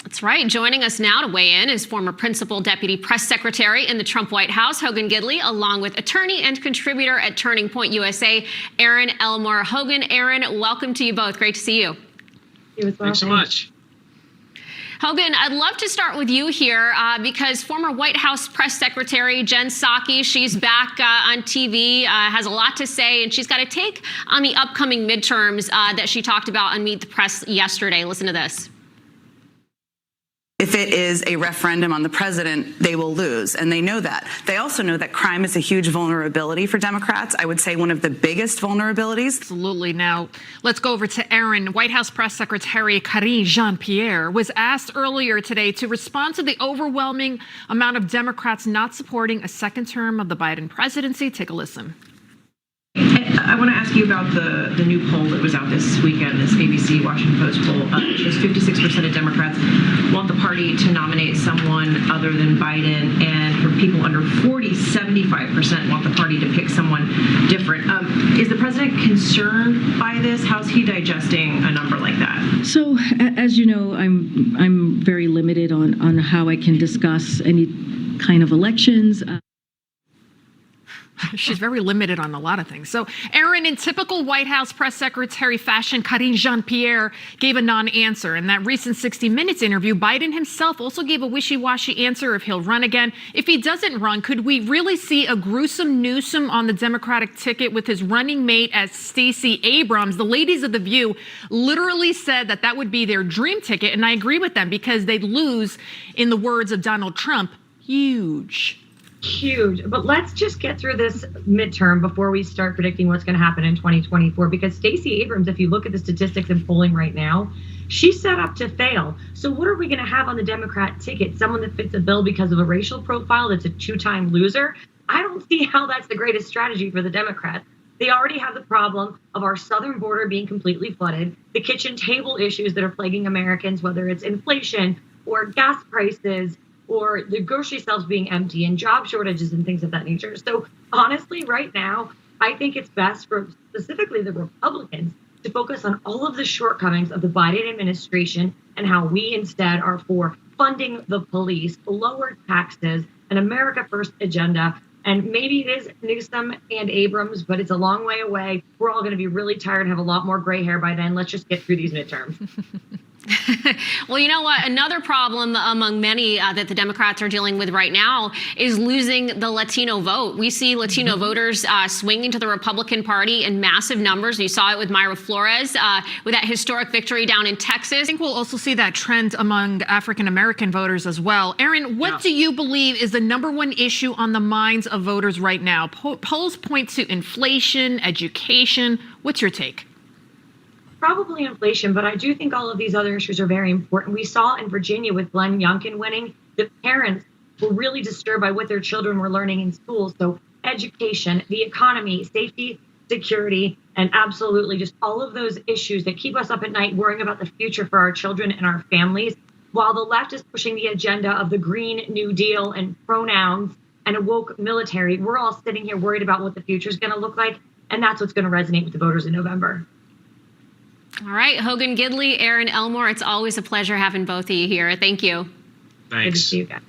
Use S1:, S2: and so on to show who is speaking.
S1: That's right. Joining us now to weigh in is former Principal Deputy Press Secretary in the Trump White House, Hogan Gidley, along with attorney and contributor at Turning Point USA, Erin Elmore. Hogan, Erin, welcome to you both. Great to see you.
S2: Thanks so much.
S1: Hogan, I'd love to start with you here because former White House Press Secretary Jen Psaki, she's back on TV, has a lot to say, and she's got a take on the upcoming midterms that she talked about on Meet the Press yesterday. Listen to this.
S3: If it is a referendum on the president, they will lose, and they know that. They also know that crime is a huge vulnerability for Democrats. I would say one of the biggest vulnerabilities.
S4: Absolutely. Now, let's go over to Erin. White House Press Secretary Karine Jean-Pierre was asked earlier today to respond to the overwhelming amount of Democrats not supporting a second term of the Biden presidency. Take a listen.
S5: I want to ask you about the new poll that was out this weekend, this ABC Washington Post poll. It shows 56% of Democrats want the party to nominate someone other than Biden, and for people under 40, 75% want the party to pick someone different. Is the president concerned by this? How's he digesting a number like that?
S6: So, as you know, I'm very limited on how I can discuss any kind of elections.
S4: She's very limited on a lot of things. So, Erin, in typical White House press secretary fashion, Karine Jean-Pierre gave a non-answer. In that recent 60 Minutes interview, Biden himself also gave a wishy-washy answer if he'll run again. If he doesn't run, could we really see a gruesome Newsom on the Democratic ticket with his running mate as Stacey Abrams? The ladies of The View literally said that that would be their dream ticket, and I agree with them because they'd lose, in the words of Donald Trump, huge.
S2: Huge. But let's just get through this midterm before we start predicting what's going to happen in 2024, because Stacey Abrams, if you look at the statistics and polling right now, she's set up to fail. So what are we going to have on the Democrat ticket? Someone that fits a bill because of a racial profile that's a two-time loser? I don't see how that's the greatest strategy for the Democrats. They already have the problem of our southern border being completely flooded, the kitchen table issues that are plaguing Americans, whether it's inflation or gas prices, or the grocery shelves being empty and job shortages and things of that nature. So honestly, right now, I think it's best for specifically the Republicans to focus on all of the shortcomings of the Biden administration and how we instead are for funding the police, lower taxes, an America First agenda. And maybe it is Newsom and Abrams, but it's a long way away. We're all going to be really tired and have a lot more gray hair by then. Let's just get through these midterms.
S1: Well, you know what? Another problem among many that the Democrats are dealing with right now is losing the Latino vote. We see Latino voters swinging to the Republican Party in massive numbers. You saw it with Mayra Flores with that historic victory down in Texas.
S4: I think we'll also see that trend among African-American voters as well. Erin, what do you believe is the number one issue on the minds of voters right now? Polls point to inflation, education. What's your take?
S2: Probably inflation, but I do think all of these other issues are very important. We saw in Virginia with Glenn Youngkin winning, the parents were really disturbed by what their children were learning in school. So education, the economy, safety, security, and absolutely just all of those issues that keep us up at night worrying about the future for our children and our families. While the left is pushing the agenda of the Green New Deal and pronouns and a woke military, we're all sitting here worried about what the future is going to look like. And that's what's going to resonate with the voters in November.
S1: All right, Hogan Gidley, Erin Elmore, it's always a pleasure having both of you here. Thank you.
S2: Good to see you guys.